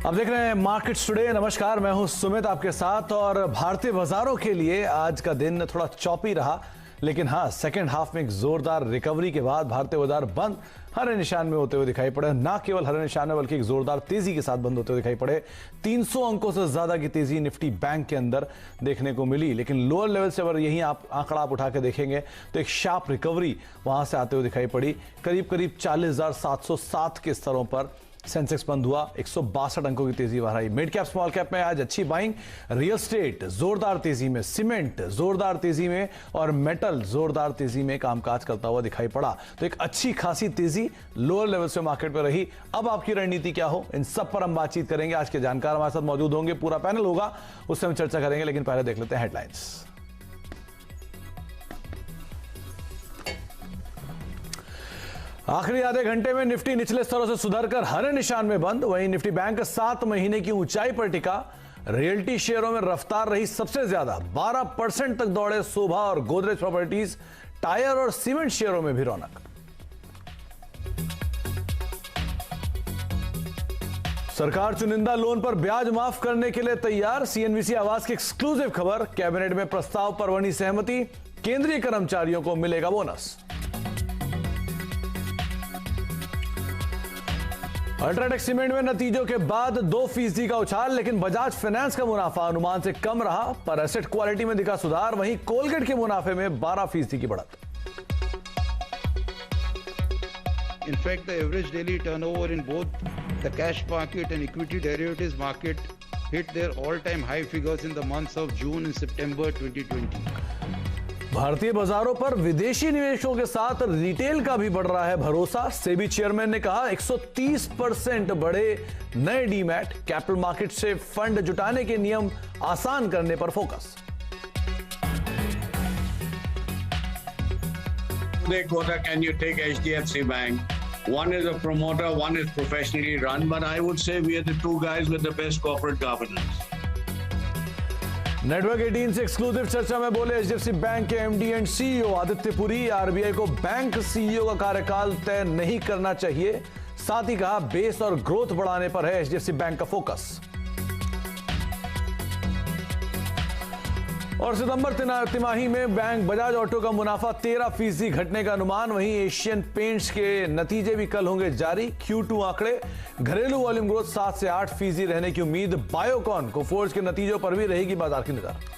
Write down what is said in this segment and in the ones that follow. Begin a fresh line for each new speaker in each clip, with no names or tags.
अब देख रहे हैं मार्केट्स टुडे। नमस्कार, मैं हूं सुमित आपके साथ। और भारतीय बाजारों के लिए आज का दिन थोड़ा चौपी रहा, लेकिन हाँ, सेकेंड हाफ में एक जोरदार रिकवरी के बाद भारतीय बाजार बंद हरे निशान में होते हुए दिखाई पड़े। ना केवल हरे निशान में बल्कि एक जोरदार तेजी के साथ बंद होते हुए दिखाई पड़े। 300 अंकों से ज्यादा की तेजी निफ्टी बैंक के अंदर देखने को मिली, लेकिन लोअर लेवल से अगर यही आंकड़ा आप उठा के देखेंगे तो एक शार्प रिकवरी वहां से आते हुए दिखाई पड़ी। करीब करीब 40,707 के स्तरों पर सेंसेक्स बंद हुआ। 162 अंकों की तेजी बाहर आई। मिड कैप स्मॉल कैप में आज अच्छी बाइंग। रियल एस्टेट जोरदार तेजी में, सीमेंट जोरदार तेजी में और मेटल जोरदार तेजी में कामकाज करता हुआ दिखाई पड़ा। तो एक अच्छी खासी तेजी लोअर लेवल से मार्केट पर रही। अब आपकी रणनीति क्या हो, इन सब पर हम बातचीत करेंगे। आज के जानकार हमारे साथ मौजूद होंगे, पूरा पैनल होगा, उससे हम चर्चा करेंगे। लेकिन पहले देख लेते हैं हेडलाइंस। आखिरी आधे घंटे में निफ्टी निचले स्तरों से सुधरकर हरे निशान में बंद। वहीं निफ्टी बैंक 7 महीने की ऊंचाई पर टिका। रियल्टी शेयरों में रफ्तार रही सबसे ज्यादा, 12% तक दौड़े शोभा और गोदरेज प्रॉपर्टीज। टायर और सीमेंट शेयरों में भी रौनक। सरकार चुनिंदा लोन पर ब्याज माफ करने के लिए तैयार। सीएनबीसी आवास की एक्सक्लूसिव खबर। कैबिनेट में प्रस्ताव पर बनी सहमति। केंद्रीय कर्मचारियों को मिलेगा बोनस। अल्ट्राटेक सीमेंट में नतीजों के बाद 2% का उछाल, लेकिन बजाज फाइनेंस का मुनाफा अनुमान से कम रहा। पर एसेट क्वालिटी में दिखा सुधार। वहीं कोलगेट के मुनाफे में 12% की बढ़त।
In fact, the average daily turnover in both the cash market and equity derivatives market hit their all-time high figures in the months of June and September 2020.
भारतीय बाजारों पर विदेशी निवेशकों के साथ रिटेल का भी बढ़ रहा है भरोसा। सेबी चेयरमैन ने कहा 130% बढ़े नए डीमैट। कैपिटल मार्केट से फंड जुटाने के नियम आसान करने पर focus.
Can you take HDFC Bank? One is a promoter, one is professionally run, but I would say we are the two guys with the best corporate governance.
Network 18 से exclusive चर्चा में बोले एचडीएफसी बैंक के MD and CEO Aditya Puri. RBI को bank CEO का कार्यकाल तय नहीं करना चाहिए। साथ ही कहा बेस और ग्रोथ बढ़ाने पर है एचडीएफसी बैंक का फोकस। और सितंबर तिमाही में बैंक बजाज ऑटो का मुनाफा 13% घटने का अनुमान। वहीं एशियन पेंट्स के नतीजे भी कल होंगे जारी। Q2 आंकड़े। घरेलू वॉल्यूम ग्रोथ 7 से 8% रहने की उम्मीद। बायोकॉन को फोर्ज के नतीजों पर भी रहेगी बाजार की नजर।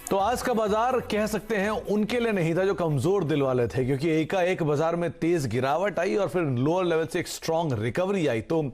तो आज का बाजार कह सकते हैं उनके लिए नहीं था जो कमजोर दिल वाले थे, क्योंकि एकाएक बाजार में तेज गिरावट आई और फिर लोअर लेवल से एक स्ट्रांग रिकवरी आई। तो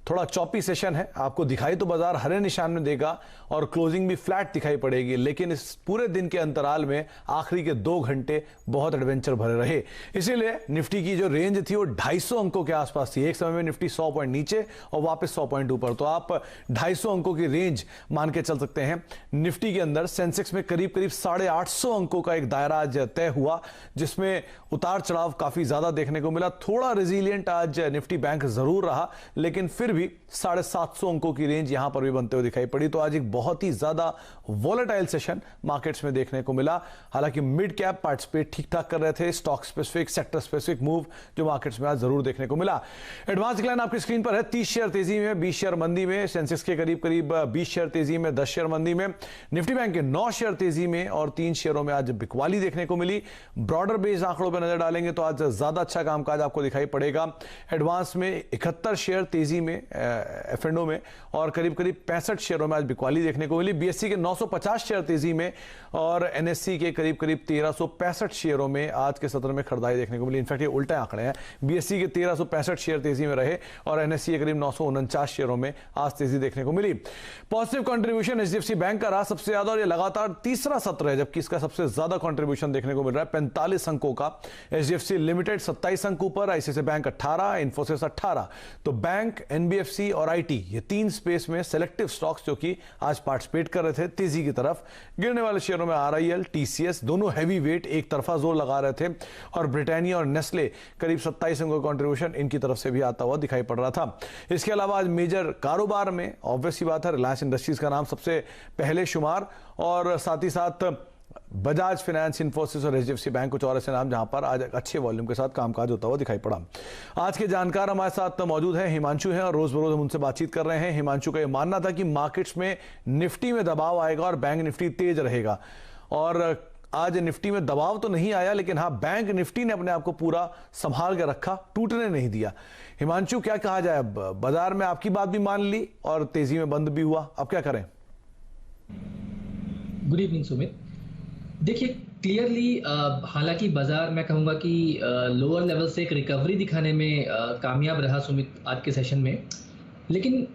थोड़ा चौपी सेशन है। आपको दिखाई तो बाजार हरे निशान में देगा और क्लोजिंग भी फ्लैट दिखाई पड़ेगी, लेकिन इस पूरे दिन के अंतराल में आखिरी के 2 घंटे बहुत एडवेंचर भरे रहे। इसीलिए निफ्टी की जो रेंज थी वो 250 अंकों के आसपास थी। एक समय में निफ्टी 100 पॉइंट नीचे और वापस 100 पॉइंट ऊपर। तो आप 250 अंकों की रेंज मान के चल सकते हैं। निफ्टी के अंदर सेंसेक्स में करीब करीब 850 अंकों का एक दायरा आज तय हुआ, जिसमें उतार चढ़ाव काफी ज्यादा देखने को मिला। थोड़ा रेजिलियंट आज निफ्टी बैंक जरूर रहा, लेकिन फिर भी 750 अंकों की रेंज यहां पर भी बनते हुए दिखाई पड़ी। तो आज एक बहुत ही ज्यादा वोलेटाइल सेशन मार्केट्स में देखने को मिला। हालांकि मिड कैप पार्टिसिपेट ठीक ठाक कर रहे थे। Stock specific, sector specific move जो मार्केट्स में आज जरूर देखने को मिला। एडवांस डिक्लाइन आपकी स्क्रीन पर है। 30 शेयर तेजी में, 20 शेयर मंदी में। सेंसेक्स के करीब करीब 20 शेयर तेजी में, 10 शेयर मंदी में। निफ्टी बैंक के 9 शेयर तेजी में और 3 शेयरों में आज बिकवाली देखने को मिली। ब्रॉडर बेस्ड आंकड़ों पर नजर डालेंगे तो आज ज्यादा अच्छा कामकाज आपको दिखाई पड़ेगा। एडवांस में 71 शेयर तेजी में एफएनओ में और करीब करीब 65 शेयरों में आज बिकवाली देखने को मिली। बीएससी के 950 शेयर तेजी में और एनएससी के करीब करीब 1365 शेयरों में आज के सत्र में खरीदारी देखने को मिली। इनफैक्ट ये उल्टे आंकड़े हैं। बीएससी के 1365 शेयर तेजी में रहे और एनएससी के करीब 949 शेयरों में आज तेजी देखने को मिली। पॉजिटिव कंट्रीब्यूशन एचडीएफसी बैंक का रहा सबसे ज्यादा और ये लगातार तीसरा सत्र है जबकि इसका सबसे ज्यादा कंट्रीब्यूशन देखने को मिल रहा है, 45 अंकों का। एचडीएफसी लिमिटेड 27 अंकों पर, आईसीआईसीआई बैंक 18, इन्फोसिस 18। तो बैंक, एनबीएफसी और आईटी, ये 3 स्पेस में सेलेक्टिव स्टॉक्स जो कि आज पार्टिसिपेट कर रहे थे तेजी की तरफ। गिरने वाले शेयरों में आरआईएल, टीसीएस दोनों हैवी वेट एक तरफा जोर लगा रहे थे और ब्रिटानिया और नेस्ले करीब 27 अंकों का कंट्रीब्यूशन इनकी तरफ से भी आता हुआ दिखाई पड़ रहा था। इसके अलावा आज मेजर कारोबार में ऑब्वियसली बात है रिलायंस इंडस्ट्रीज का नाम सबसे पहले शुमार और साथ ही साथ बजाज फाइनेंस, इन्फोसिस और एचडीएफसी बैंक कुछ और ऐसे नाम जहां पर आज अच्छे वॉल्यूम के साथ कामकाज होता हुआ दिखाई पड़ा। आज के जानकार हमारे साथ मौजूद हैं, हिमांशु हैं, और रोज बरोज हम उनसे बातचीत कर रहे हैं। हिमांशु का यह मानना था कि मार्केट्स में निफ्टी में दबाव आएगा और बैंक निफ्टी तेज रहेगा, और आज निफ्टी में दबाव तो नहीं आया, लेकिन हाँ, बैंक निफ्टी ने अपने आप को पूरा संभाल के रखा, टूटने नहीं दिया। हिमांशु, क्या कहा जाए, बाजार में आपकी बात भी मान ली और तेजी में बंद भी हुआ, अब क्या करें?
Good evening Sumit. देखिए, क्लियरली हालांकि बाजार मैं कहूँगा कि लोअर लेवल से एक रिकवरी दिखाने में कामयाब रहा सुमित आज के सेशन में, लेकिन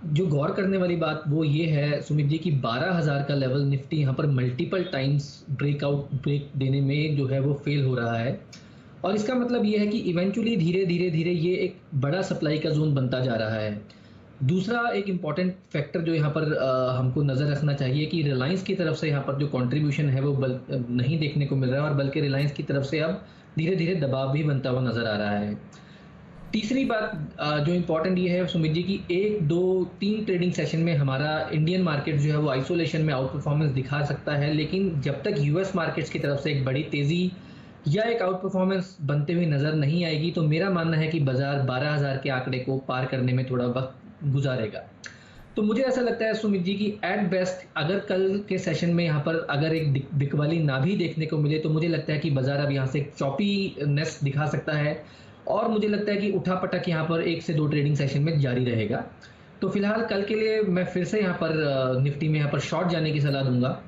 जो गौर करने वाली बात वो ये है सुमित जी कि 12,000 का लेवल निफ्टी यहाँ पर मल्टीपल टाइम्स ब्रेक देने में जो है वो फेल हो रहा है, और इसका मतलब ये है कि इवेंचुअली धीरे धीरे ये एक बड़ा सप्लाई का जोन बनता जा रहा है। दूसरा एक इम्पॉर्टेंट फैक्टर जो यहाँ पर हमको नज़र रखना चाहिए कि रिलायंस की तरफ से यहाँ पर जो कंट्रीब्यूशन है वो नहीं देखने को मिल रहा है, और बल्कि रिलायंस की तरफ से अब धीरे धीरे दबाव भी बनता हुआ नज़र आ रहा है। तीसरी बात जो इम्पोर्टेंट ये है सुमित जी कि 1, 2, 3 ट्रेडिंग सेशन में हमारा इंडियन मार्केट जो है वो आइसोलेशन में आउट परफॉर्मेंस दिखा सकता है, लेकिन जब तक यूएस मार्केट्स की तरफ से एक बड़ी तेज़ी या एक आउट परफॉर्मेंस बनते हुए नज़र नहीं आएगी, तो मेरा मानना है कि बाजार 12,000 के आंकड़े को पार करने में थोड़ा वक्त गुजारेगा। तो मुझे ऐसा लगता है सुमित जी कि एट बेस्ट अगर कल के सेशन में यहाँ पर अगर एक बिकवाली ना भी देखने को मिले, तो मुझे लगता है कि बाजार अब यहाँ से एक चॉपीनेस दिखा सकता है, और मुझे लगता है कि उठापटक यहाँ पर 1 से 2 ट्रेडिंग सेशन में जारी रहेगा। तो फिलहाल कल के लिए मैं फिर से यहाँ पर निफ्टी में यहाँ पर शॉर्ट जाने की सलाह दूंगा।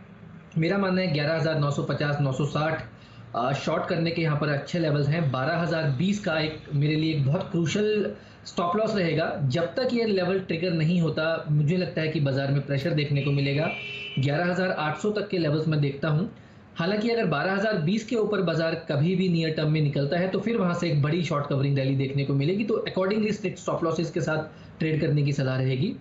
मेरा मानना है 11,950, 960 शॉर्ट करने के यहाँ पर अच्छे लेवल्स हैं। 12,020 का एक मेरे लिए एक बहुत क्रूशल स्टॉप लॉस रहेगा। जब तक ये लेवल ट्रिगर नहीं होता, मुझे लगता है कि बाजार में प्रेशर देखने को मिलेगा। 11,800 तक के लेवल्स मैं देखता हूं। हालांकि अगर 12,020 के ऊपर बाजार कभी भी नियर टर्म में निकलता है तो फिर वहां से एक बड़ी शॉर्ट कवरिंग रैली देखने को मिलेगी, तो अकॉर्डिंगली स्ट्रिक्ट स्टॉप लॉसेस के साथ ट्रेड करने की सलाह रहेगी।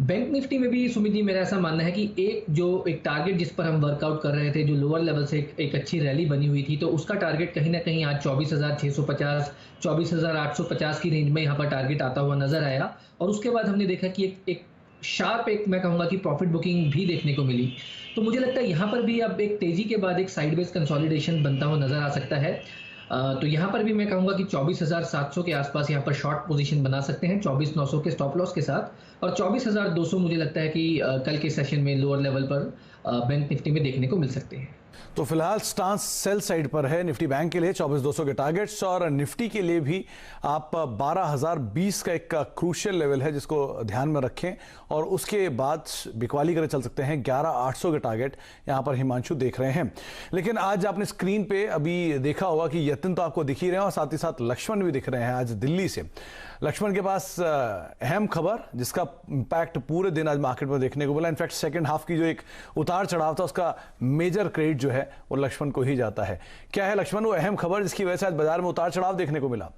बैंक निफ्टी में भी सुमित जी मेरा ऐसा मानना है कि एक टारगेट जिस पर हम वर्कआउट कर रहे थे, जो लोअर लेवल से एक अच्छी रैली बनी हुई थी, तो उसका टारगेट कहीं ना कहीं आज 24,650, 24,850 की रेंज में यहाँ पर टारगेट आता हुआ नजर आया, और उसके बाद हमने देखा कि एक शार्प मैं कहूँगा कि प्रॉफिट बुकिंग भी देखने को मिली। तो मुझे लगता है यहाँ पर भी अब एक तेजी के बाद एक साइडवेज कंसोलिडेशन बनता हुआ नजर आ सकता है। तो यहाँ पर भी मैं कहूँगा कि 24,700 के आसपास यहाँ पर शॉर्ट पोजीशन बना सकते हैं 24,900 के स्टॉप लॉस के साथ, और 24,200 मुझे लगता है कि कल के सेशन में लोअर लेवल पर बैंक निफ्टी में देखने को मिल सकते हैं।
तो फिलहाल स्टांस सेल साइड पर है निफ्टी बैंक के लिए 24,200 के टारगेट्स, और निफ्टी के लिए भी आप 12,020 का एक क्रूशियल लेवल है जिसको ध्यान में रखें, और उसके बाद बिकवाली करे चल सकते हैं। 11,800 के टारगेट यहां पर हिमांशु देख रहे हैं। लेकिन आज आपने स्क्रीन पे अभी देखा होगा कि यतिन तो आपको दिख ही रहे हैं, और साथ ही साथ लक्ष्मण भी दिख रहे हैं आज दिल्ली से। लक्ष्मण के पास अहम खबर जिसका इंपैक्ट पूरे दिन आज मार्केट में देखने को मिला। इनफैक्ट सेकंड हाफ की जो एक उतार चढ़ाव था उसका मेजर क्रेडिट जो है वो लक्ष्मण को ही जाता है। क्या है लक्ष्मण वो अहम खबर जिसकी वजह से आज बाजार में उतार चढ़ाव देखने को मिला?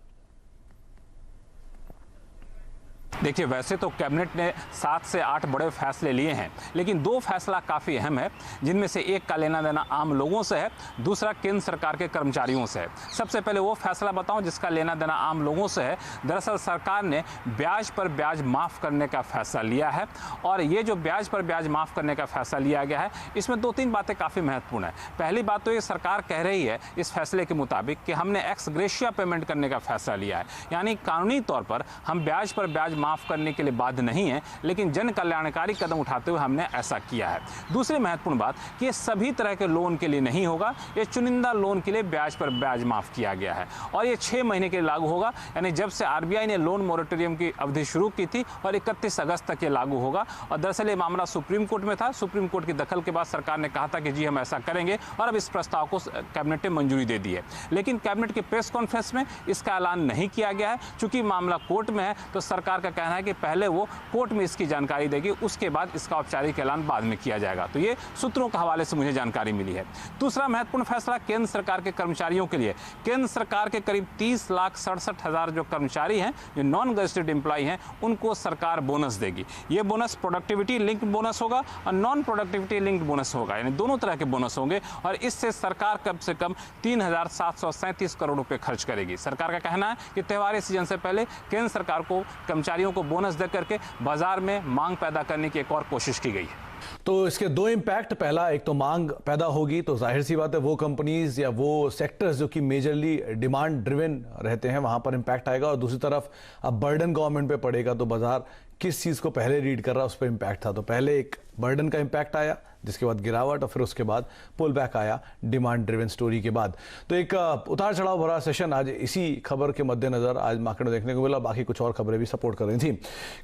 देखिए, वैसे तो कैबिनेट ने 7 से 8 बड़े फैसले लिए हैं, लेकिन 2 फैसला काफ़ी अहम है, जिनमें से एक का लेना देना आम लोगों से है, दूसरा केंद्र सरकार के कर्मचारियों से है। सबसे पहले वो फैसला बताऊं जिसका लेना देना आम लोगों से है। दरअसल सरकार ने ब्याज पर ब्याज माफ़ करने का फैसला लिया है, और ये जो ब्याज पर ब्याज माफ़ करने का फैसला लिया गया है, इसमें 2-3 बातें काफ़ी महत्वपूर्ण है। पहली बात तो ये सरकार कह रही है इस फैसले के मुताबिक कि हमने एक्स ग्रेशिया पेमेंट करने का फैसला लिया है, यानी कानूनी तौर पर हम ब्याज पर ब्याज माफ़ करने के लिए बाध्य नहीं है, लेकिन जन कल्याणकारी कदम उठाते हुए हमने ऐसा किया है। दूसरी महत्वपूर्ण बात कि ये सभी तरह के लोन के लिए नहीं होगा, ये चुनिंदा लोन के लिए ब्याज पर ब्याज माफ किया गया है, और ये 6 महीने के लिए लागू होगा, यानी जब से आरबीआई ने लोन मोरेटोरियम की अवधि शुरू की थी, और 31 अगस्त तक ये लागू होगा। और दरअसल ये मामला सुप्रीम कोर्ट में था। सुप्रीम कोर्ट की दखल के बाद सरकार ने कहा था कि जी हम ऐसा करेंगे, और अब इस प्रस्ताव को कैबिनेट ने मंजूरी दे दी है। लेकिन कैबिनेट की प्रेस कॉन्फ्रेंस में इसका ऐलान नहीं किया गया है। चूंकि मामला कोर्ट में है, तो सरकार का कहना है कि पहले वो कोर्ट में इसकी जानकारी देगी, उसके बाद इसका औपचारिक ऐलान बाद में किया जाएगा। तो ये सूत्रों के हवाले से मुझे जानकारी मिली है। दूसरा महत्वपूर्ण फैसला केंद्र सरकार के कर्मचारियों के लिए। केंद्र सरकार के करीब 30,67,000 जो कर्मचारी हैं, जो नॉन गजेटेड एम्प्लॉय हैं, उनको सरकार बोनस देगी। ये बोनस प्रोडक्टिविटी लिंक्ड बोनस होगा और नॉन प्रोडक्टिविटी लिंक्ड बोनस होगा, यानी दोनों तरह के बोनस होंगे, और इससे सरकार कम से कम 3,737 करोड़ रुपए खर्च करेगी। सरकार का कहना है कि त्योहारी सीजन से पहले केंद्र सरकार को कर्मचारियों को बोनस दे करके बाजार में मांग पैदा करने की एक और कोशिश की गई है।
तो इसके दो इम्पैक्ट, पहला एक तो मांग पैदा होगी, तो जाहिर सी बात है वो कंपनीज या वो सेक्टर्स जो कि मेजरली डिमांड ड्रिवन रहते हैं वहां पर इम्पैक्ट आएगा, और दूसरी तरफ अब बर्डन गवर्नमेंट पे पड़ेगा, तो बाजार किस चीज को पहले रीड कर रहा है उस पर इम्पैक्ट था। तो पहले एक बर्डन का इम्पैक्ट आया, जिसके बाद गिरावट, और फिर उसके बाद पुल बैक आया डिमांड ड्रिवन स्टोरी के बाद। तो एक उतार चढ़ाव भरा सेशन आज इसी खबर के मद्देनजर आज मार्केट में देखने को मिला, बाकी कुछ और खबरें भी सपोर्ट कर रही थी।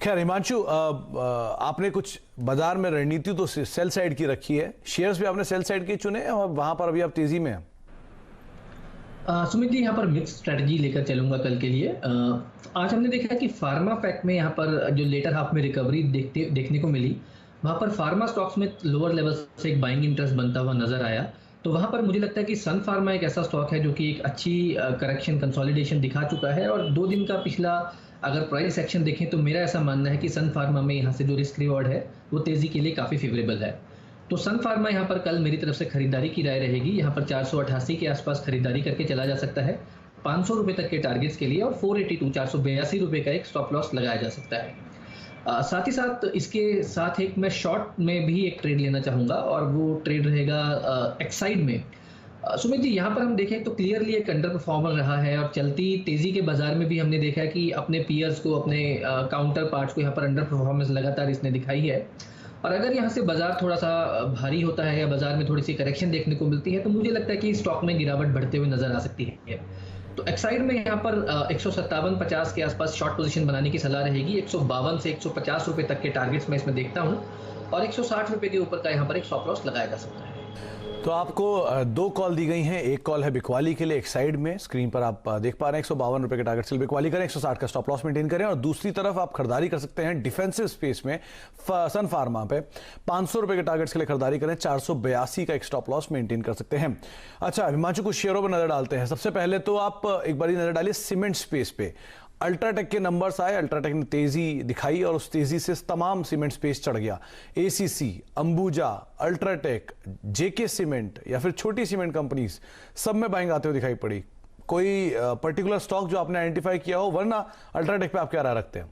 खैर हिमांशु, आपने कुछ बाजार में रणनीति तो सेल साइड की रखी है, शेयर्स भी आपने सेल साइड के चुने और वहां पर अभी आप तेजी में हैं।
सुमित जी, यहाँ पर मिक्स स्ट्रेटजी लेकर चलूंगा कल के लिए। आज हमने देखा कि फार्मा पैक में यहाँ पर जो लेटर हाफ में रिकवरी देखने को मिली, वहाँ पर फार्मा स्टॉक्स में लोअर लेवल से एक बाइंग इंटरेस्ट बनता हुआ नजर आया। तो वहाँ पर मुझे लगता है कि सन फार्मा एक ऐसा स्टॉक है जो कि एक अच्छी करेक्शन कंसोलिडेशन दिखा चुका है, और 2 दिन का पिछला अगर प्राइस एक्शन देखें तो मेरा ऐसा मानना है कि सन फार्मा में यहाँ से जो रिस्क रिवॉर्ड है वो तेजी के लिए काफ़ी फेवरेबल है। तो सन फार्मा यहाँ पर कल मेरी तरफ से खरीदारी की राय रहेगी। यहाँ पर 488 के आसपास खरीदारी करके चला जा सकता है 500 रुपये तक के टारगेट्स के लिए, और 482 रुपये का एक स्टॉप लॉस लगाया जा सकता है। साथ ही साथ इसके साथ एक मैं शॉर्ट में भी एक ट्रेड लेना चाहूँगा, और वो ट्रेड रहेगा एक्साइड में। सुमित जी, यहाँ पर हम देखें तो क्लियरली एक अंडर परफॉर्मर रहा है, और चलती तेजी के बाजार में भी हमने देखा है कि अपने पीयर्स को, अपने काउंटर पार्ट्स को यहाँ पर अंडर परफॉर्मेंस लगातार इसने दिखाई है। और अगर यहाँ से बाजार थोड़ा सा भारी होता है या बाजार में थोड़ी सी करेक्शन देखने को मिलती है, तो मुझे लगता है कि स्टॉक में गिरावट बढ़ते हुए नजर आ सकती है। तो एक्साइड में यहाँ पर 157.50 के आसपास शॉर्ट पोजीशन बनाने की सलाह रहेगी। 152 से 150 रुपये तक के टारगेट्स मैं इसमें देखता हूँ, और 160 रुपये के ऊपर का यहाँ पर एक स्टॉप लॉस लगाया जा सकता है।
तो आपको 2 कॉल दी गई हैं, एक कॉल है बिकवाली के लिए, एक साइड में स्क्रीन पर आप देख पा रहे हैं 152 रुपए के टारगेट से बिकवाली करें, 160 का स्टॉप लॉस मेंटेन करें, और दूसरी तरफ आप खरीदारी कर सकते हैं डिफेंसिव स्पेस में सन फार्मा पे 500 रुपए के टारगेट्स के लिए खरीदारी करें, 482 का एक स्टॉप लॉस मेंटेन कर सकते हैं। अच्छा हिमांशु, कुछ शेयरों पर नजर डालते हैं। सबसे पहले तो आप एक बार नजर डालिए सीमेंट स्पेस पे। अल्ट्राटेक के नंबर्स आए, अल्ट्राटेक ने तेजी दिखाई और उस तेजी से तमाम सीमेंट स्पेस चढ़ गया। एसीसी, अंबुजा, अल्ट्राटेक, जेके सीमेंट या फिर छोटी सीमेंट कंपनीज सब में बाइंग आते हुए दिखाई पड़ी। कोई पर्टिकुलर स्टॉक जो आपने आइडेंटिफाई किया हो, वरना अल्ट्राटेक पे आप क्या राय रखते हैं?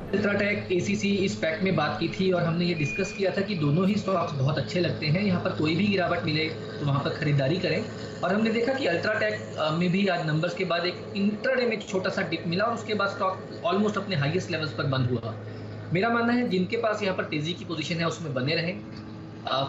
अल्ट्राटेक, एसीसी इस पैक में बात की थी, और हमने ये डिस्कस किया था कि दोनों ही स्टॉक्स बहुत अच्छे लगते हैं। यहाँ पर कोई भी गिरावट मिले तो वहाँ पर खरीदारी करें, और हमने देखा कि अल्ट्राटेक में भी आज नंबर्स के बाद एक इंट्राडे में छोटा सा डिप मिला, और उसके बाद स्टॉक ऑलमोस्ट अपने हाईएस्ट लेवल्स पर बंद हुआ। मेरा मानना है जिनके पास यहाँ पर तेजी की पोजीशन है उसमें बने रहें।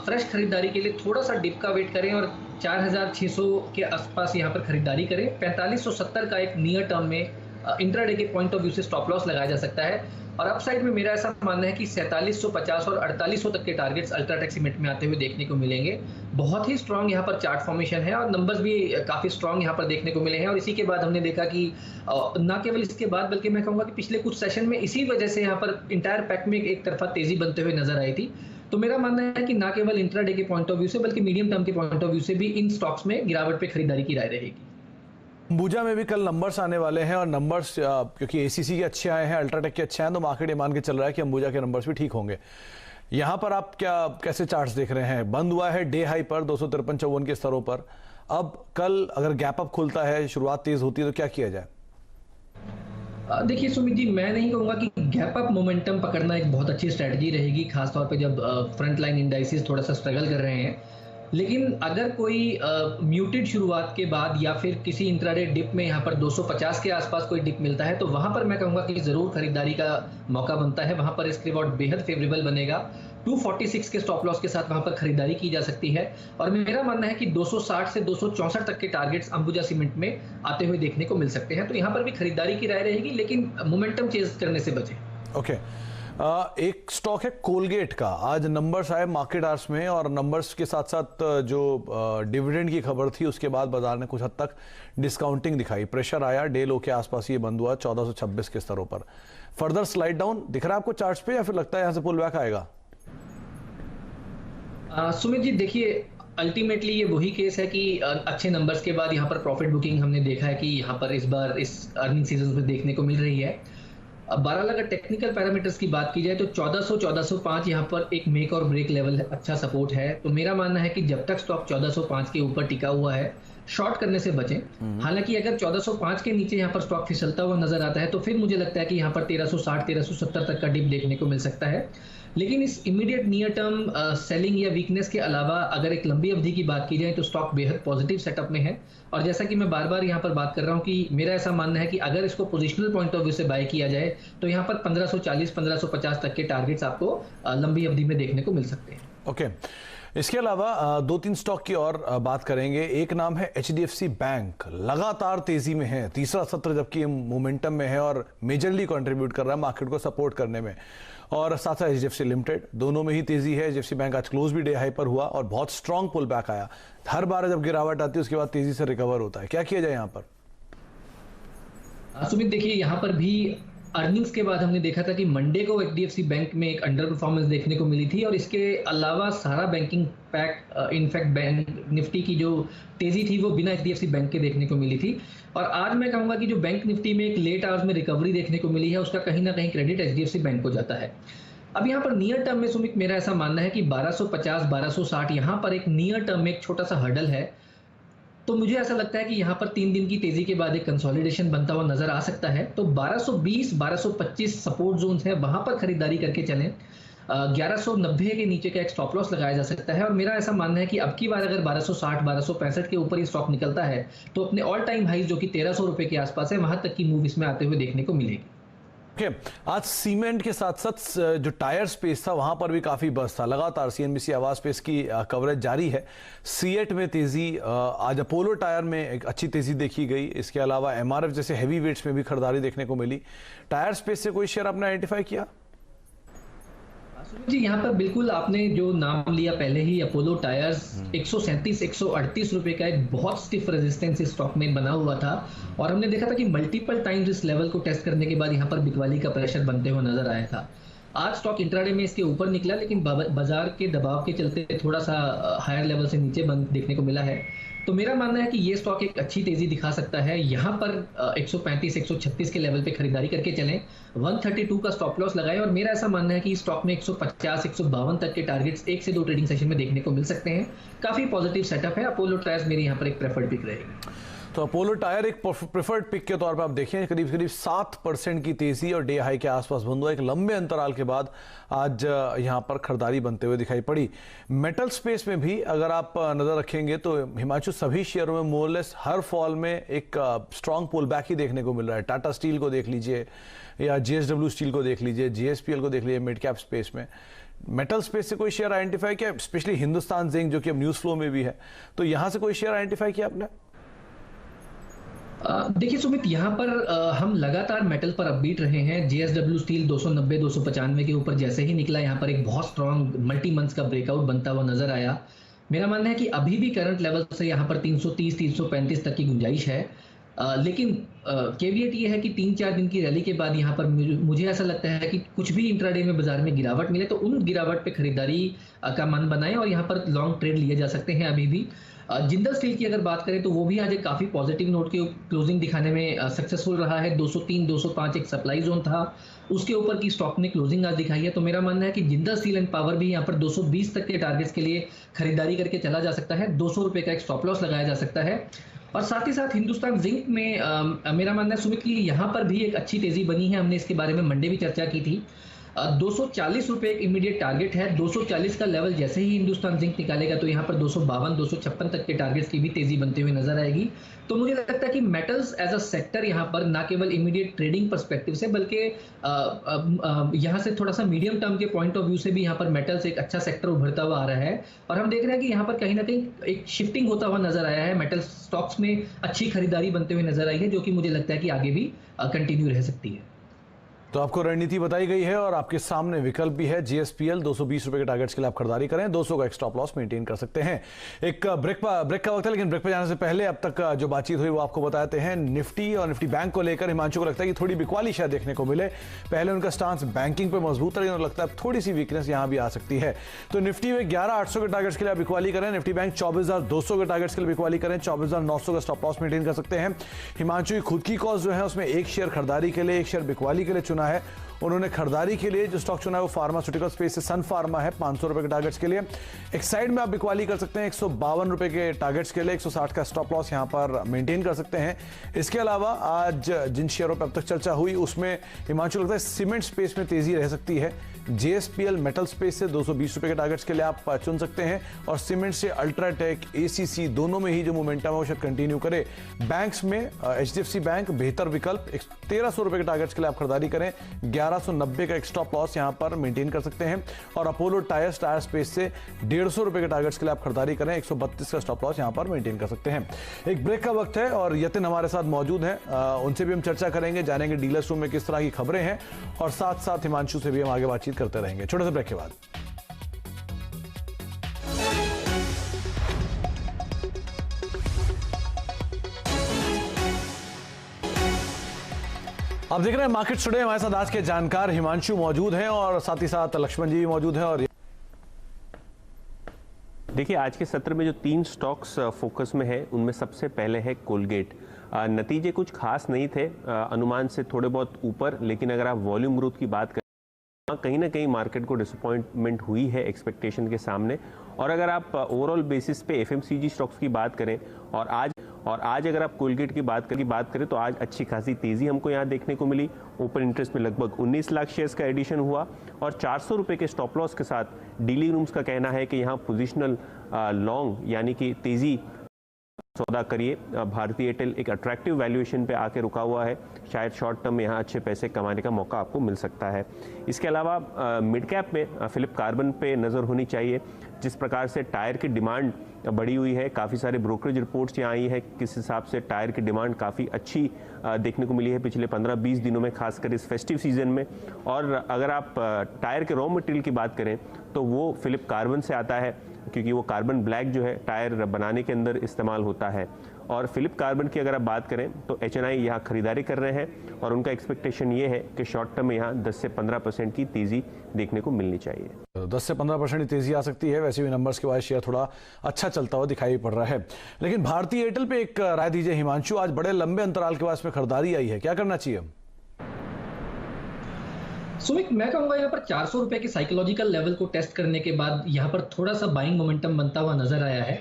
फ्रेश खरीदारी के लिए थोड़ा सा डिप का वेट करें, और 4600 के आसपास यहाँ पर खरीदारी करें। 4570 का एक नियर टर्म में इंट्राडे के पॉइंट ऑफ व्यू से स्टॉप लॉस लगाया जा सकता है। और अपसाइड में मेरा ऐसा मानना है कि 4750 और 4800 तक के टारगेट्स अल्ट्राटेक सीमेंट में आते हुए देखने को मिलेंगे। बहुत ही स्ट्रांग यहाँ पर चार्ट फॉर्मेशन है, और नंबर्स भी काफी स्ट्रांग यहाँ पर देखने को मिले हैं। और इसी के बाद हमने देखा कि न केवल इसके बाद बल्कि मैं कहूँगा कि पिछले कुछ सेशन में इसी वजह से यहाँ पर इंटायर पैक में एक तरफा तेजी बनते हुए नजर आई थी। तो मेरा मानना है कि न केवल इंट्राडे के पॉइंट ऑफ व्यू से बल्कि मीडियम टर्म के पॉइंट ऑफ व्यू से भी इन स्टॉक्स में गिरावट पे खरीदारी की राय रहेगी।
अंबुजा में भी कल नंबर्स आने वाले हैं, और नंबर्स क्योंकि एसीसी के अच्छे आए हैं, अल्ट्राटेक के अच्छे आए हैं, तो मार्केट ये मान के चल रहा है कि अंबुजा के नंबर्स भी ठीक होंगे। यहां पर आप कैसे चार्ट्स देख रहे हैं? बंद हुआ है डे हाई पर 253-54 के स्तरों पर। अब कल अगर गैप अप खुलता है, शुरुआत तेज होती है, तो क्या किया जाए?
देखिए सुमित जी, मैं नहीं कहूँगा कि गैप अप मोमेंटम पकड़ना एक बहुत अच्छी स्ट्रेटजी रहेगी, खासतौर पे जब फ्रंट लाइन इंडाइसेस थोड़ा सा स्ट्रगल कर रहे हैं। लेकिन अगर कोई म्यूटेड शुरुआत के बाद या फिर किसी इंट्राडे डिप में यहाँ पर 250 के आसपास कोई डिप मिलता है, तो वहाँ पर मैं कहूँगा कि ज़रूर खरीदारी का मौका बनता है। वहाँ पर रिस्क रिवॉर्ड बेहद फेवरेबल बनेगा। 246 के स्टॉप लॉस के साथ वहाँ पर खरीदारी की जा सकती है, और मेरा मानना है कि 260 से 264 तक के टारगेट्स अंबुजा सीमेंट में आते हुए देखने को मिल सकते हैं। तो यहाँ पर भी खरीदारी की राय रहेगी, लेकिन मोमेंटम चेंज करने से बचें।
ओके। एक स्टॉक है कोलगेट का, आज नंबर्स आए मार्केट आवर्स में, और नंबर्स के साथ साथ जो डिविडेंड की खबर थी उसके बाद बाजार ने कुछ हद तक डिस्काउंटिंग दिखाई, प्रेशर आया, डे लो के आसपास ये बंद हुआ 1426 के स्तरों पर। फर्दर स्लाइड डाउन दिख रहा है आपको चार्ट्स पे, या फिर लगता है यहां से पुल बैक आएगा?
सुमित जी, देखिए अल्टीमेटली ये वही केस है कि अच्छे नंबर्स के बाद यहाँ पर प्रॉफिट बुकिंग हमने देखा है कि यहाँ पर इस बार इस अर्निंग सीजन में देखने को मिल रही है। अब बहरहाल अगर टेक्निकल पैरामीटर्स की बात की जाए तो 1400-1405 यहाँ पर एक मेक और ब्रेक लेवल अच्छा सपोर्ट है। तो मेरा मानना है कि जब तक स्टॉक 1405 के ऊपर टिका हुआ है शॉर्ट करने से बचें। हालांकि अगर 1405 के नीचे यहाँ पर स्टॉक फिसलता हुआ नजर आता है तो फिर मुझे लगता है कि यहाँ पर 1360 1370 तक का डिप देखने को मिल सकता है। लेकिन इस इमीडिएट नियर टर्म सेलिंग या वीकनेस के अलावा अगर एक लंबी अवधि की बात की जाए तो स्टॉक बेहद पॉजिटिव सेटअप में है। और जैसा कि मैं बार बार यहाँ पर बात कर रहा हूँ कि मेरा ऐसा मानना है कि अगर इसको पोजिशनल पॉइंट ऑफ व्यू से बाय किया जाए तो यहाँ पर 1540 1550 तक के टारगेट्स आपको लंबी अवधि में देखने को मिल सकते हैं।
ओके, इसके अलावा दो तीन स्टॉक की और बात करेंगे। एक नाम है HDFC बैंक, लगातार तेजी में है, तीसरा सत्र जबकि मोमेंटम में है और मेजरली कंट्रीब्यूट कर रहा है मार्केट को सपोर्ट करने में। और साथ साथ HDFC लिमिटेड, दोनों में ही तेजी है। HDFC बैंक आज क्लोज भी डे हाई पर हुआ और बहुत स्ट्रांग पुल बैक आया। हर बार जब गिरावट आती है उसके बाद तेजी से रिकवर होता है, क्या किया जाए यहाँ पर?
सुमित देखिए, यहाँ पर भी अर्निंग्स के बाद हमने देखा था कि मंडे को HDFC बैंक में एक अंडर परफॉर्मेंस देखने को मिली थी और इसके अलावा सारा banking pack in fact bank Nifty की जो तेजी थी वो बिना HDFC बैंक के देखने को मिली थी। और आज मैं कहूंगा कि जो बैंक निफ्टी में एक लेट आवर्स में रिकवरी देखने को मिली है उसका कहीं ना कहीं क्रेडिट HDFC बैंक को जाता है। अब यहाँ पर नियर टर्म में सुमित मेरा ऐसा मानना है कि 1250 1260 यहाँ पर एक नियर टर्म में एक छोटा सा हर्डल है। तो मुझे ऐसा लगता है कि यहाँ पर 3 दिन की तेजी के बाद एक कंसोलिडेशन बनता हुआ नजर आ सकता है। तो 1220 1225 सपोर्ट जोन्स है, वहां पर खरीदारी करके चलें। 1190 के नीचे का एक स्टॉप लॉस लगाया जा सकता है। और मेरा ऐसा मानना है कि अब की बार अगर 1260 1265 के ऊपर ही स्टॉक निकलता है तो अपने ऑल टाइम हाइज जो कि 1300 रुपए के आसपास है वहां तक की मूव इसमें आते हुए देखने को मिलेगी।
आज सीमेंट के साथ साथ जो टायर स्पेस था वहां पर भी काफी बस था। लगातार CNBC आवाज स्पेस की कवरेज जारी है। सीएट में तेजी, आज अपोलो टायर में एक अच्छी तेजी देखी गई। इसके अलावा MRF जैसे हैवी वेट्स में भी खरीदारी देखने को मिली। टायर स्पेस से कोई शेयर आपने आइडेंटिफाई किया?
जी, यहाँ पर बिल्कुल आपने जो नाम लिया पहले ही, अपोलो टायर्स 137 138 रुपए का एक बहुत स्टिफ रेजिस्टेंस इस स्टॉक में बना हुआ था और हमने देखा था कि मल्टीपल टाइम्स इस लेवल को टेस्ट करने के बाद यहाँ पर बिकवाली का प्रेशर बनते हुए नजर आया था। आज स्टॉक इंट्राडे में इसके ऊपर निकला लेकिन बाजार के दबाव के चलते थोड़ा सा हायर लेवल से नीचे बंद देखने को मिला है। तो मेरा मानना है कि ये स्टॉक एक अच्छी तेजी दिखा सकता है। यहाँ पर 135 136 के लेवल पे खरीदारी करके चलें, 132 का स्टॉप लॉस लगाएं और मेरा ऐसा मानना है कि स्टॉक में 150 152 तक के टारगेट्स 1 से 2 ट्रेडिंग सेशन में देखने को मिल सकते हैं। काफी पॉजिटिव सेटअप है। अपोलो टायर्स मेरी यहाँ पर एक प्रेफर्ड पिक रहेगी।
तो अपोलो टायर एक प्रेफर्ड पिक के तौर पर आप देखें, करीब करीब 7% की तेजी और डे हाई के आसपास बंद हुआ। एक लंबे अंतराल के बाद आज यहां पर खरीदारी बनते हुए दिखाई पड़ी। मेटल स्पेस में भी अगर आप नजर रखेंगे तो हिमांशु, सभी शेयरों में मोरलेस हर फॉल में एक स्ट्रांग पुल बैक ही देखने को मिल रहा है। टाटा स्टील को देख लीजिए या JSW स्टील को देख लीजिए, GSPL को देख लीजिए। मिड कैप स्पेस में, मेटल स्पेस से कोई शेयर आइडेंटिफाई किया? स्पेशली हिंदुस्तान जिंक जो कि अब न्यूज फ्लो में भी है, तो यहां से कोई शेयर आइडेंटिफाई किया आपने?
देखिए सुमित, यहाँ पर हम लगातार मेटल पर अपबीट रहे हैं। JSW स्टील 290 295 के ऊपर जैसे ही निकला, यहाँ पर एक बहुत स्ट्रांग मल्टी मंथ्स का ब्रेकआउट बनता हुआ नजर आया। मेरा मानना है कि अभी भी करंट लेवल से यहाँ पर 330 335 तक की गुंजाइश है। लेकिन केविएट ये है कि 3-4 दिन की रैली के बाद यहाँ पर मुझे ऐसा लगता है कि कुछ भी इंट्राडे में बाजार में गिरावट मिले तो उन गिरावट पे खरीदारी का मन बनाएं और यहाँ पर लॉन्ग ट्रेड लिए जा सकते हैं। अभी भी जिंदल स्टील की अगर बात करें तो वो भी आज एक काफी पॉजिटिव नोट की क्लोजिंग दिखाने में सक्सेसफुल रहा है। 203 205 एक सप्लाई जोन था, उसके ऊपर की स्टॉक ने क्लोजिंग आज दिखाई है। तो मेरा मानना है कि जिंदल स्टील एंड पावर भी यहाँ पर 220 तक के टारगेट्स के लिए खरीदारी करके चला जा सकता है। 200 रुपए का एक स्टॉप लॉस लगाया जा सकता है। और साथ ही साथ हिंदुस्तान जिंक में मेरा मानना है सुमित की यहाँ पर भी एक अच्छी तेजी बनी है। हमने इसके बारे में मंडे भी चर्चा की थी। 240 रुपए एक इमीडिएट टारगेट है। 240 का लेवल जैसे ही हिंदुस्तान जिंक निकालेगा तो यहाँ पर 252 256 तक के टारगेट्स की भी तेजी बनते हुए नजर आएगी। तो मुझे लगता है कि मेटल्स एज अ सेक्टर यहाँ पर ना केवल इमीडिएट ट्रेडिंग पर्सपेक्टिव से बल्कि यहाँ से थोड़ा सा मीडियम टर्म के पॉइंट ऑफ व्यू से भी यहाँ पर मेटल्स एक अच्छा सेक्टर उभरता हुआ आ रहा है। और हम देख रहे हैं कि यहाँ पर कहीं ना कहीं एक शिफ्टिंग होता हुआ नजर आया है। मेटल स्टॉक्स में अच्छी खरीदारी बनते हुए नजर आई है, जो कि मुझे लगता है कि आगे भी कंटिन्यू रह सकती है।
तो आपको रणनीति बताई गई है और आपके सामने विकल्प भी है। JSPL 220 रुपए के टारगेट्स के लिए आप खरीदारी करें, 200 का एक स्टॉप लॉस मेंटेन कर सकते हैं। एक ब्रेक का वक्त है, लेकिन ब्रेक पे जाने से पहले अब तक जो बातचीत हुई वो आपको बताते हैं। निफ्टी और निफ्टी बैंक को लेकर हिमांशु को लगता है कि थोड़ी बिकवाली शायद देखने को मिले। पहले उनका स्टांस बैंकिंग पे मजबूत है, लेकिन लगता है थोड़ी सी वीकनेस यहां भी आ सकती है। तो निफ्टी में 11800 के टारगेट्स के लिए आप बिकवाली करें। निफ्टी बैंक 24200 के टारगेट्स के लिए बिकवाली करें, 24900 का स्टॉप लॉस मेंटेन कर सकते हैं। हिमांशु की खुद की कॉस्ट जो है उसमें एक शेयर खरीदारी के लिए, एक शेयर बिकवाली के लिए चुना चुना है। उन्होंने खरीदारी के लिए जो स्टॉक चुना है वो फार्मास्यूटिकल स्पेस से सन फार्मा है 500 रुपए के टारगेट्स के लिए। एक साइड में आप बिकवाली कर सकते हैं 152 रुपए के टारगेट्स के लिए, 160 का स्टॉप लॉस यहां पर मेंटेन कर सकते हैं। इसके अलावा आज जिन शेयरों पर अब तक चर्चा हुई उसमें हिमांशु लगता है सीमेंट स्पेस में तेजी रह सकती है। JSPL मेटल स्पेस से 220 रुपए के टारगेट्स के लिए आप चुन सकते हैं और सीमेंट से अल्ट्राटेक, ACC दोनों में ही जो मोमेंटम है वो शायद कंटिन्यू करे। बैंक्स में HDFC बैंक बेहतर विकल्प, 1300 रुपए के टारगेट्स के लिए आप खरीदारी करें, 1190 का एक स्टॉप लॉस यहां पर मेंटेन कर सकते हैं। और अपोलो टायर टायर स्पेस से 150 रुपए के टारगेट्स के लिए आप खरीदारी करें, 132 का स्टॉप लॉस यहां पर मेंटेन कर सकते हैं। एक ब्रेक का वक्त है और यतिन हमारे साथ मौजूद हैं, उनसे भी हम चर्चा करेंगे, जानेंगे डीलर्स रूम में किस तरह की खबरें हैं और साथ साथ हिमांशु से भी हम आगे बातचीत करते रहेंगे छोटे से ब्रेक के बाद। आप देख रहे हैं मार्केट टुडे, हमारे साथ आज के जानकार हिमांशु मौजूद हैं और साथ ही साथ लक्ष्मण जी भी मौजूद हैं। और
देखिए आज के सत्र में जो 3 स्टॉक्स फोकस में है उनमें सबसे पहले है कोलगेट। नतीजे कुछ खास नहीं थे, अनुमान से थोड़े बहुत ऊपर, लेकिन अगर आप वॉल्यूम ग्रोथ की बात करें कहीं ना कहीं मार्केट को डिसअपॉइंटमेंट हुई है एक्सपेक्टेशन के सामने। और अगर आप ओवरऑल बेसिस पे FMCG स्टॉक्स की बात करें और आज अगर आप कोलगेट की बात करें तो आज अच्छी खासी तेजी हमको यहाँ देखने को मिली। ओपन इंटरेस्ट में लगभग 19 लाख शेयर्स का एडिशन हुआ और 400 रुपए के स्टॉप लॉस के साथ डीलिंग रूम्स का कहना है कि यहाँ पोजिशनल लॉन्ग यानी कि तेजी सौदा करिए। भारतीय एयरटेल एक अट्रैक्टिव वैल्यूएशन पे आके रुका हुआ है, शायद शॉर्ट टर्म में यहाँ अच्छे पैसे कमाने का मौका आपको मिल सकता है। इसके अलावा मिड कैप में फिलिप कार्बन पे नज़र होनी चाहिए। जिस प्रकार से टायर की डिमांड बढ़ी हुई है, काफ़ी सारे ब्रोकरेज रिपोर्ट्स यहाँ आई है, किस हिसाब से टायर की डिमांड काफ़ी अच्छी देखने को मिली है पिछले 15-20 दिनों में, खासकर इस फेस्टिव सीजन में। और अगर आप टायर के रॉ मटेरियल की बात करें तो वो फिलिप कार्बन से आता है, क्योंकि वो कार्बन ब्लैक जो है टायर बनाने के अंदर इस्तेमाल होता है। और फिलिप कार्बन की अगर आप बात करें तो HNI यहाँ खरीदारी कर रहे हैं और उनका एक्सपेक्टेशन ये है कि शॉर्ट टर्म में यहाँ 10 से 15% की तेज़ी देखने को मिलनी चाहिए।
10 से 15% की तेजी आ सकती है। वैसे भी नंबर्स के बाद शेयर थोड़ा अच्छा चलता हुआ दिखाई पड़ रहा है। लेकिन भारतीय एयरटेल पे एक राय दीजिए हिमांशु, आज बड़े लंबे अंतराल के बाद इसमें खरीदारी आई है, क्या करना चाहिए?
सुमित, मैं कहूंगा यहाँ पर 400 रुपए के साइकोलॉजिकल लेवल को टेस्ट करने के बाद यहाँ पर थोड़ा सा बाइंग मोमेंटम बनता हुआ नजर आया है।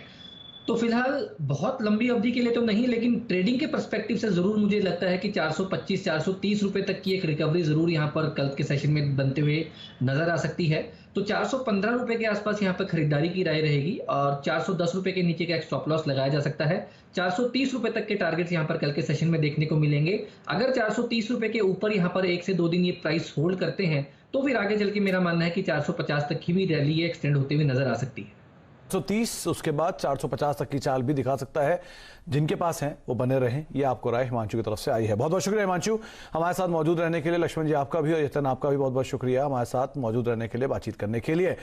तो फिलहाल बहुत लंबी अवधि के लिए तो नहीं, लेकिन ट्रेडिंग के पर्सपेक्टिव से जरूर मुझे लगता है कि 425-430 रुपए तक की एक रिकवरी जरूर यहाँ पर कल के सेशन में बनते हुए नजर आ सकती है। तो 415 रुपए के आसपास यहाँ पर खरीदारी की राय रहेगी और 410 रुपए के नीचे का एक स्टॉप लॉस लगाया जा सकता है। 430 रुपए तक के टारगेट्स यहाँ पर कल के सेशन में देखने को मिलेंगे। अगर 430 रुपए के ऊपर यहाँ पर 1 से 2 दिन ये प्राइस होल्ड करते हैं तो फिर आगे चल के मेरा मानना है कि 450 तक की भी रैली ये एक्सटेंड होते हुए नजर आ सकती है।
130 उसके बाद 450 तक की चाल भी दिखा सकता है। जिनके पास हैं वो बने रहें, ये आपको राय हिमांशु की तरफ से आई है। बहुत बहुत शुक्रिया हिमांशु हमारे साथ मौजूद रहने के लिए। लक्ष्मण जी आपका भी और यतन आपका भी बहुत बहुत शुक्रिया हमारे साथ मौजूद रहने के लिए, बातचीत करने के लिए।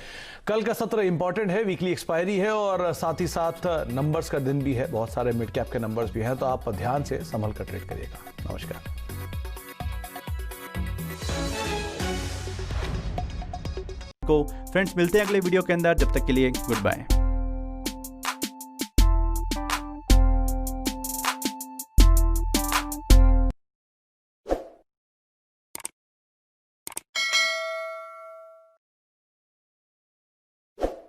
कल का सत्र इंपॉर्टेंट है, वीकली एक्सपायरी है और साथ ही साथ नंबर्स का दिन भी है, बहुत सारे मिड कैप के नंबर्स भी हैं, तो आप ध्यान से संभल कर ट्रेड करिएगा। नमस्कार।
फ्रेंड्स मिलते हैं अगले वीडियो के अंदर, जब तक के लिए गुड बाय।